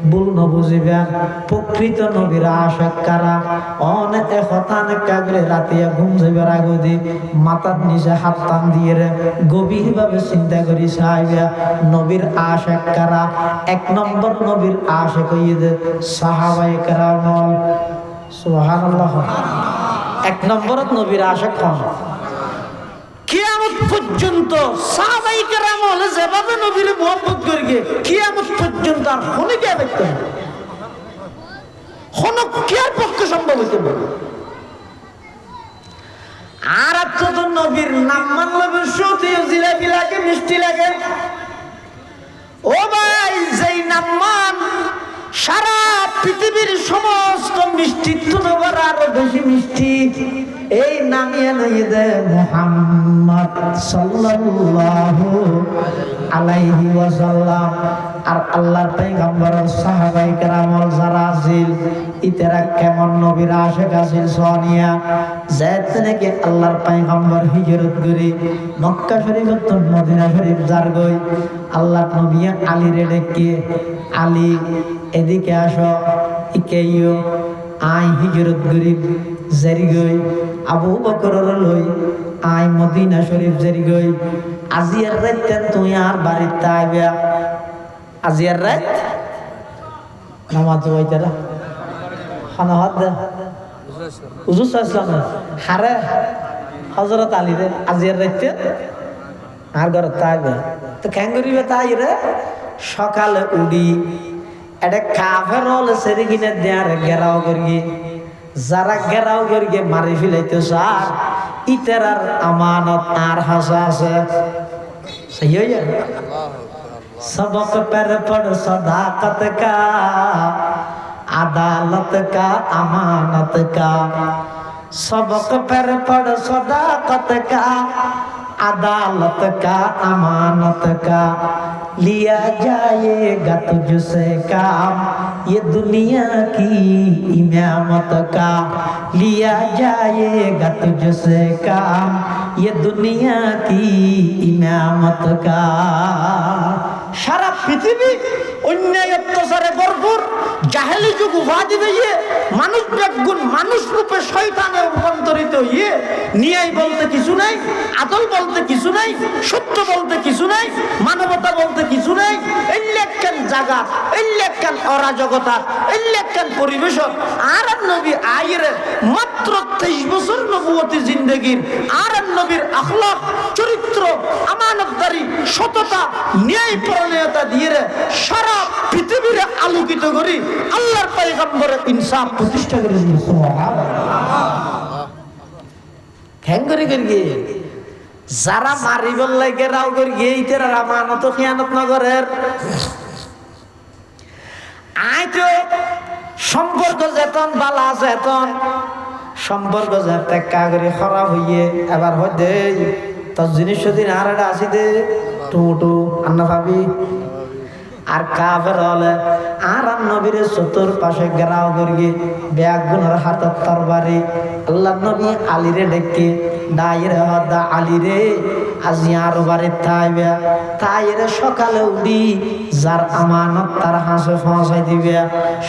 ভুল নবুঝিবেন প্রকৃত নবীর আশিক কারা অনেক হতান কাগরে রাতিয়া ঘুম যাইবার আগে মাথার নিচে হাত টান দিয়ে গভীর ভাবে চিন্তা করি চাইবা নবীর আশিক কারা এক নম্বর নবীর আশিক হইয়ে সাহাবায়ে কেরাম সুবহানাল্লাহ এক নম্বরত নবীর আশিক হন কিয়ামত পর্যন্ত সাহাবায়ে কেরাম হলে যেভাবে নবীর মুহাব্বত করিগে কিয়ামত পর্যন্ত আর হনে কে দেখতে হন কি আর পক্ষে সম্ভব হইতে পারে আর তো নবীর নাম মানলে বিশুতি জিলাপি লাগে মিষ্টি লাগে ও ভাই যেই নাম মান সারা পৃথিবীর সমস্ত মিষ্টি তুলবার আরো বেশি মিষ্টি এই নামিয়ে নিয়ে দে মুহাম্মদ সাল্লাল্লাহু আলাইহি ওয়াসাল্লাম আর আল্লাহর পয়গম্বর সাহাবায়ে কেরামল যারা ছিল ইতারা কেমন নবীর আশিক আছিল সোনিয়া যেতে নাকি আল্লাহর পয়গম্বর হিজরত করে মক্কা শরীফ তো মদিনা শরীফ যার গই আল্লাহর নবী আলী রে ডেকে আলী এদিকে আসো ইকেইও আই হিজরত গরিব জারি গই আবু বকর লই আই মদিনা শরীফ জারি গই আজিয়ার রাত তুই আর বাড়িতে আইবা আজিয়ার রাত নামাজ হইতারা খানা হাত দে হুজুর সাল্লাল্লাহু আলাইহি ওয়াসাল্লাম হারে হযরত আলী রে আজিয়ার রাইতে আর ঘর তাইবে তো কেন করিবে তাই রে সকালে উডি এটা কাফের হলে সেরে কিনে দেয়ার গেরাও করি যারা গেরাও করি মারি ফেলাইতে চার ইতারার আমানত আর হাসা আছে सही है सबक पर पढ़ सदाकत का अदालत का अमानत का सबक पर पढ़ सदाकत का अदालत का अमानत का लिया जाएगा तुझसे काम ये दुनिया की इमामत का लिया जाएगा तुझसे काम ये दुनिया की इमामत का সারা পৃথিবী অন্যায় অত্যাচারে ভরপুর জাহেলি যুগ উপাধি দিয়ে মানুষ বেগুন মানুষ রূপে শয়তানে রূপান্তরিত হয়ে ন্যায় বলতে কিছু নাই আদল বলতে কিছু নাই সত্য বলতে কিছু নাই মানবতা বলতে কিছু নাই এল্লেকান জায়গা এল্লেকান অরাজকতা এল্লেকান পরিবেশ আর নবী আইরে মাত্র 23 বছর নবুয়তি জিন্দেগির আর নবীর আখলাক চরিত্র আমানতদারি সততা ন্যায় পরায়ণতা দিয়ে সারা পৃথিবীর আলোকিত করি আল্লাহর পয়গম্বরের ইনসাফ প্রতিষ্ঠা করে সুবহানাল্লাহ কেন করে গিয়ে যারা মারিবল লাগে রাও করে গিয়ে ইতারা আমানত খিয়ানত নগরের আইতো সম্পর্ক যেতন বালা যেতন সম্পর্ক যেতে কাগরি খারাপ হইয়ে এবার হইতে তোর জিনিস দিন আর এটা আসি দে টুটু আন্না ভাবি আর কাফের হলে আর নবীর চতুর পাশে গেরাও করিয়ে ব্যাগ গুনার হাতের তরবারি আল্লাহ নবী আলীরে ডেকে দাইরে হদা আলীরে আজি আর বাড়ি থাইবে তাইরে সকালে উঠি যার আমানত তার হাসে পৌঁছাই দিবে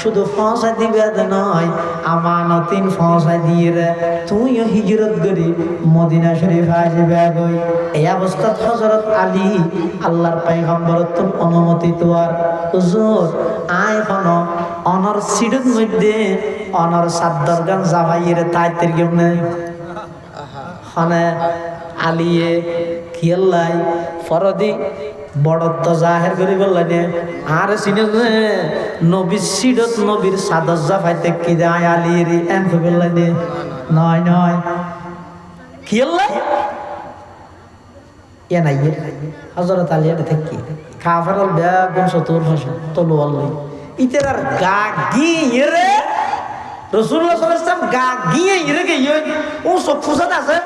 শুধু পৌঁছাই দিবে নয় আমানতিন পৌঁছাই দিয়ে রে তুইও হিজরত করি মদিনা শরীফ আসবে গই এই অবস্থাত হযরত আলী আল্লাহর পয়গম্বর তোর অনুমতি তোয়ার হুজুর আয় হনো অনর সিডুর মধ্যে অনর সাদ্দার গান জাভাইয়ের তাইতের গেমনে হনে আলিয়ে কিয়াল্লাই ফরদি বড়ত্ব জাহের করি বললেন আর সিনে নবীর সিডত নবীর সাদর জাফাইতে কি যায় আলিয়ের এম বললেন নয় নয় কিয়াল্লাই এ নাই হযরত আলী এটা থেকে কাফেরল বেগুন সতুর ভাষা তলোয়াল ইতেরার গা গিয়ে রে রাসূলুল্লাহ সাল্লাল্লাহু আলাইহি ওয়াসাল্লাম গা গিয়ে রে গিয়ে ও সব ফুসাদ আছে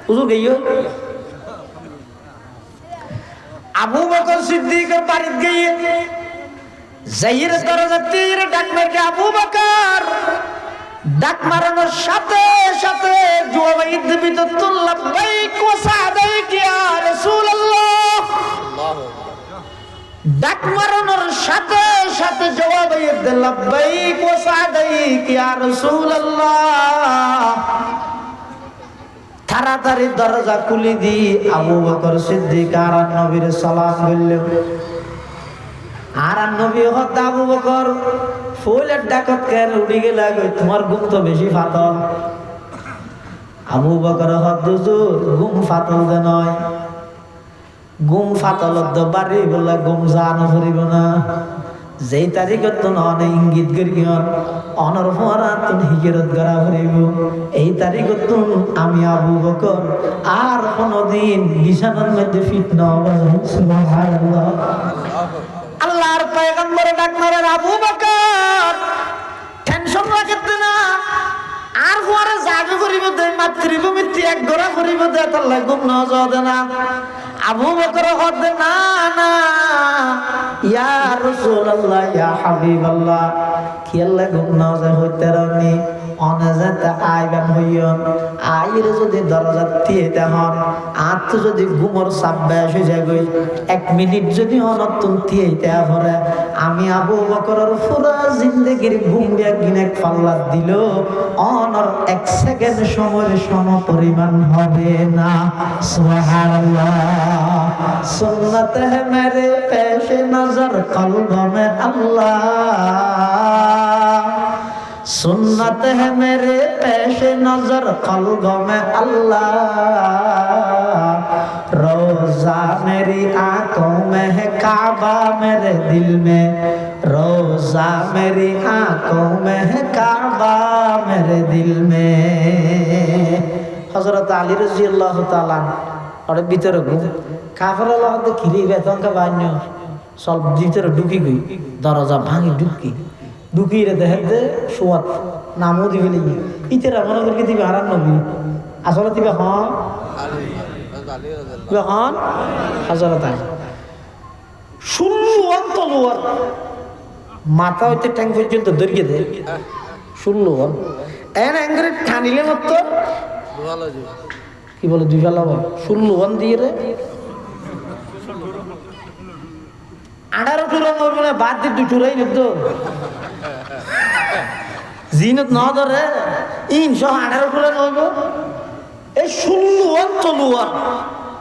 হুজুর গিয়ে আবু বকর সিদ্দিকের বাড়িতে গিয়ে যাইর দরজাতে ডাক মারকে আবু বকর ডাক মারানোর সাথে সাথে জুবাইর বিদতুল লাব্বাইক ওয়া সাদাইক ইয়া রাসূলুল্লাহ ডাক মারানোর সাথে সাথে জবাব দিয়ে লাব্বাইক ওয়া সাদাইক ইয়া রাসূলুল্লাহ তাড়াতাড়ি দরজা খুলে দি আবু বকর সিদ্দিক আর নবীর সালাম করলেন আর নবী হত আবু বকর ফুলের ডাকত কেন উড়ি গেল তোমার ঘুম তো বেশি ফাটল আবু বকর হত হুজুর ঘুম ফাটল দে নয় ঘুম ফাটল তো বাড়ি বললে ঘুম জানো ফুরিব না যেই তারিখত তো অনেক ইঙ্গিত করি অনর ফোয়ারা তুমি হিজরত করা ফুরিব এই তারিখত তো আমি আবু বকর আর কোনদিন বিছানার মধ্যে ফিট না হব সুবহানাল্লাহ আল্লাহর পয়গম্বর ডাক মারেন আবু বকর টেনশন রাখতে না আর ফোয়ারা জাগে ফুরিব দে মাতৃভূমিতে এক গোড়া ফুরিব দে তাহলে ঘুম না যাবে না আবু বকর হদ না না ইয়া রাসূলুল্লাহ ইয়া হাবিবাল্লাহ কি আল্লাহ ঘুম না যায় হইতে রানি অনেজাতে আইবেন হইয়ন আইর যদি দরজা দিয়ে দেহন আর তো যদি ঘুমর সাব্বাস হয়ে যায় গই 1 মিনিট যদি অনতুন দিয়ে দেয়া ভরে আমি আবু বকরের পুরা জিন্দেগির ঘুমিয়া গিনে পাল্লা দিল অনর 1 সেকেন্ড সময়ের সম পরিমাণ হবে না সুবহানাল্লাহ সুন্নাত है मेरे पेश नजर कल्ब में अल्लाह सुन्नत है मेरे पेश नजर कल्ब में अल्लाह रोजा मेरी आंखों में है काबा मेरे दिल में रोजा मेरी आंखों में है काबा मेरे दिल में हजरत अली रजी अल्लाह ताला और ভিতরে ঘুম কাফের হতে খিরি বেতনকা বান্য সব ভিতরে ঢুকি গই দরজা ভাঙি ঢুকি রে দেখে সোয়াত নামও দিবে লাগি ইতেরা মনে করি দিবে হারান নবী আসলে দিবে হন হন হযরত আলী শুল্লুয়ান তলোয়ার মাথা হইতে ট্যাঙ্ক পর্যন্ত দড়িয়ে দেয় শুল্লুয়ান এন অ্যাঙ্গরে টানিলে মত কি বলে দুই ফেলা শুল্লুয়ান দিয়ে রে 18 টুরা নইবলে বাদ দি 2 টুরাই নিত জিনত না ধরে ইনশা 18 টুরা নইব এই শুল্লুয়ান তলোয়ার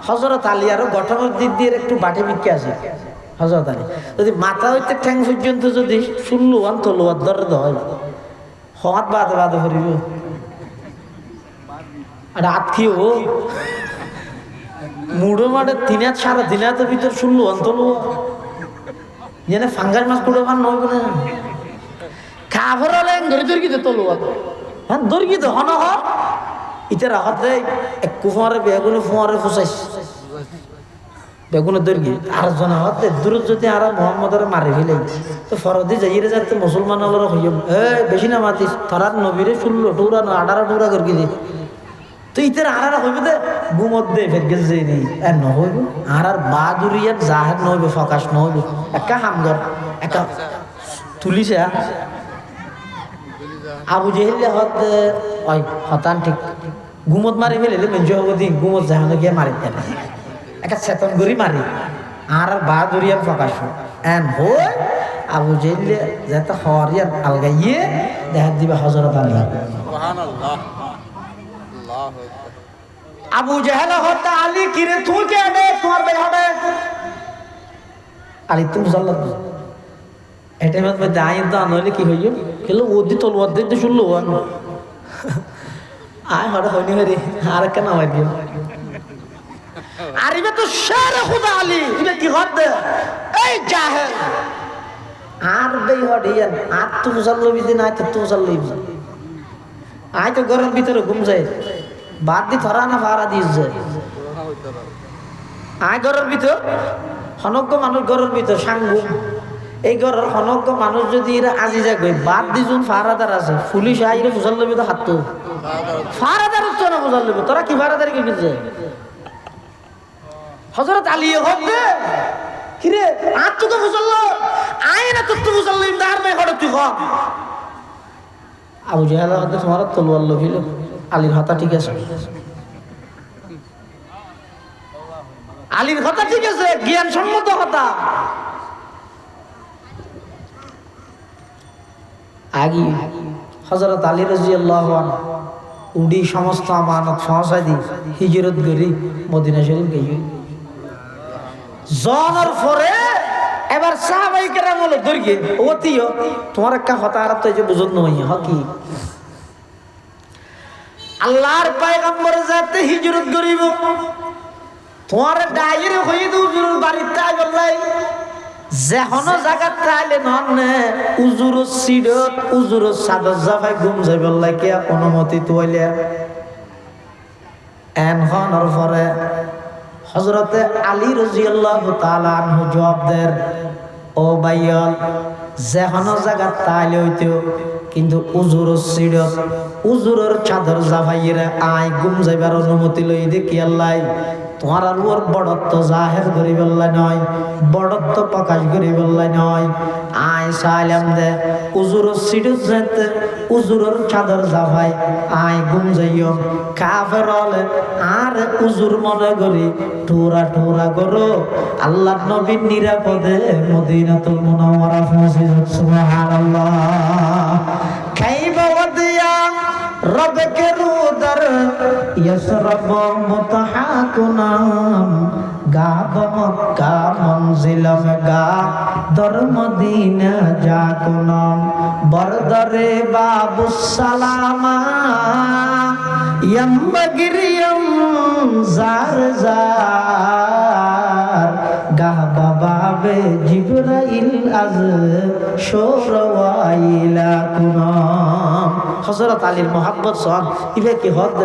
হযরত আলী আর গঠনের দিক দিয়ে একটু বাটে বিকে আছে হযরত আলী যদি মাথা হইতে ঠ্যাং পর্যন্ত যদি শুল্লুয়ান তলোয়ার ধরে হয় হাত বাদে ভরিব রাত কিও মুড়ো মাঠে 3.5 দিনের ভিতর শুল্লুয়ান তলোয়ার যেনে ফাঙ্গাস মাছ কুড়ে মান নয় বলে খাবার হলে দড়ি দে তলোয়ার হ্যাঁ দড়ি দে হন হ ইতে রাখত এক কুফারে বেগুনে ফুয়ারে ফুসাইস বেগুনে দড়ি আর জন হতে দূর যদি আর মোহাম্মদের মারি ফেলে তো ফরদি যাইরে যাতে মুসলমান হলো হইম বেশি না মাতিস থরার নবীরে 16 টুরা না 18 টুরা করে দি তো ইতের আর হইবে দে গুমত দে ফের গেছে নি আর ন হইব আর বাদুরিয়াত জাহের ন হইবে ফকাশ ন হইব একা হামগর একা তুলিছে আবু জেহেল হত ওই হতান ঠিক গুমত মারি ফেলে মেঞ্জ হবো দিন গুমত জাহানো গিয়ে মারি দেন একা চেতন করি মারি আর বাদুরিয়াত ফকাশ এন হই আবু জেহেল যেটা হরিয়ান আলগাইয়ে দেখা দিবা হযরত আলী সুবহানাল্লাহ আবু জাহেল হতা আলী কিরে তুই কে দে তোমার ভাই হবে আলী তুমি জাল্লাত এটা মত দাই তো আনলে কি হইল কেলো ওদি তলোয়ার দে শুনলো আয় হড় হইনি রে আর কেন আওয়াজ দিও আরিবে তো শের খুদা আলী এটা কি হদ এই জাহেল আর বেই হডিয়ান আর তুমি জাল্লবি দিন আয় তো তুমি জাল্লবি আয় তো ঘরের ভিতরে ঘুম যায় বাদ দি থরা না ভাড়া দিস যায় আয় ঘরের ভিতর হনজ্ঞ মানুষ ঘরের ভিতর সাঙ্গু এই ঘরের হনজ্ঞ মানুষ যদি এরা আজি যায় বাদ দি যুন ফারাদার আছে পুলিশ আইরে বুঝাল লবি তো হাত তো ফারাদার তো না বুঝাল লবি তোরা কি ফারাদার কি কিনছে হযরত আলী হবে কি রে আর তো বুঝাল আয় না তো বুঝাল লবি দার মে হড় তুই হ আবু জাহেল হতে তোমার তলোয়ার লভিল আলীর হাতা ঠিক আছে আলীর কথা ঠিক আছে জ্ঞান সম্মত কথা আগে হযরত আলী রাদিয়াল্লাহু আনহু উডি সমস্ত আমানত পৌঁছাই দি হিজরত করি মদিনা শরীফ গই জনের পরে এবার সাহাবায়ে কেরাম হলো দরগে ওতিও তোমার একটা কথা আর তো যে বুঝত নই হকি আল্লাহর পয়গম্বর যাতে হিজরত করিব তোমার ডাইরে হই দু হুজুর বাড়িতে আইবলাই যেহনো জায়গা তাইলে ননে উজুর সিডত উজুর সাদত জাফাই ঘুম যাইবলাই কে অনুমতি তোইলে এন হনর পরে হযরতে আলী রাদিয়াল্লাহু তাআলা আনহু জবাব দেন ও ভাইয়াল যেহনো জায়গা তাইলে হইতো কিন্তু উজুর সিডত উজুরের চাদর জাফাইরে আই ঘুম যাইবার অনুমতি লই দেখি আল্লাহ তোমার আর ওর বড়ত্ব জাহের করি বললাই নয়, বড়ত্ব প্রকাশ করি বললাই নয়। আয় সাইলাম দে উজুর সিটু যেতে উজুরের চাদর জাভাই আয় গুম যাইও কাফের হলে আর উজুর মনে করি ঠোরা ঠোরা করো আল্লাহ নবীর নিরাপদে মদিনাতুল মুনাওয়ারা পৌঁছে যাচ্ছে। সুবহানাল্লাহ। খাইবা ওয়াদিয়া রব के रुदर यशरब मुतहाकुनाम गा मक्का मंजिल में गा दर मदीना जाकुनाम बरदरे बाबू सलामा यम बगिरियम जार जार गा बाबे जिब्राइल अज शोरवाइला कुनाम। হযরত আলীর মোহাব্বত সন ইবে কি হদ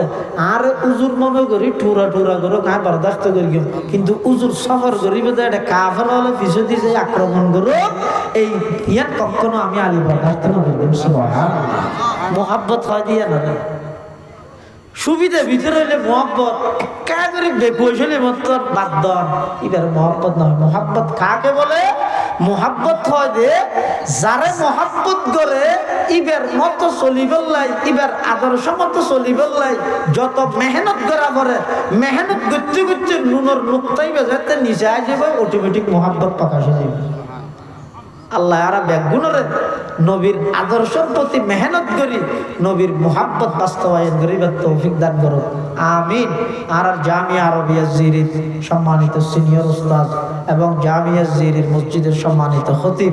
আর উজুর মনে করি টুরা টুরা করে কায় বরদাস্ত করি, কিন্তু উজুর সফর করিবে তো এটা কাফের হলে পিছু দিয়ে আক্রমণ করো এই ইয়ান কখনো আমি আলী বরদাস্ত না করব। সুবহানাল্লাহ। মোহাব্বত হয় দিয়া না সুবিধা ভিতরে হইলে মোহাব্বত একেবারে বেপয়সলে মত বাদ দন এবার মোহাব্বত নয়। মোহাব্বত কাকে বলে? মোহাব্বত হয় যে যারে মোহাব্বত করে ইবের মতো চলিবার লাই, ইবের আদর্শ মতো চলিবার লাই যত মেহনত করা পরে মেহনত করতে করতে নুনের নুক্তাই বেজাতে নিচে আই যাবে, অটোমেটিক মোহাব্বত প্রকাশ হয়ে যাবে। আল্লাহ আরা ব্যাগুণরে নবীর আদর্শের প্রতি মেহনত করি নবীর মোহাব্বত বাস্তবায়ন করিবার তৌফিক দান করো, আমিন। আর জামিয়া আরবিয়া জিরির সম্মানিত সিনিয়র উস্তাদ এবং জামিয়া জিরির মসজিদের সম্মানিত খতিব,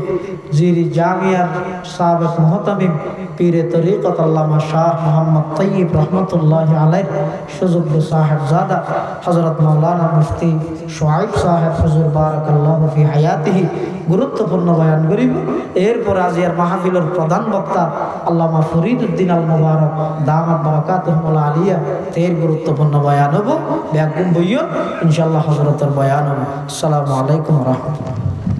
জিরি জামিয়ার সাবেক মুহতামিম পীরে তরিকত আল্লামা শাহ মোহাম্মদ তৈয়ব রহমতুল্লাহ আলাইহির সুযোগ্য সাহেবজাদা হযরত মাওলানা মুফতি শুআইব সাহেব হুজুর বারাকাল্লাহু ফি হায়াতিহি গুরুত্বপূর্ণ বয়ান করিব। এরপর আজিয়ার মাহফিলের প্রধান বক্তা আল্লামা ফরিদউদ্দিন আল মুবারক দামাত বারাকাতুহুল আলিয়া তের গুরুত্বপূর্ণ বয়ান হবো। ব্যাকুম বইও ইনশাআল্লাহ হযরতের বয়ান হবো। আসসালামু আলাইকুম ওয়া রাহমাতুল্লাহ।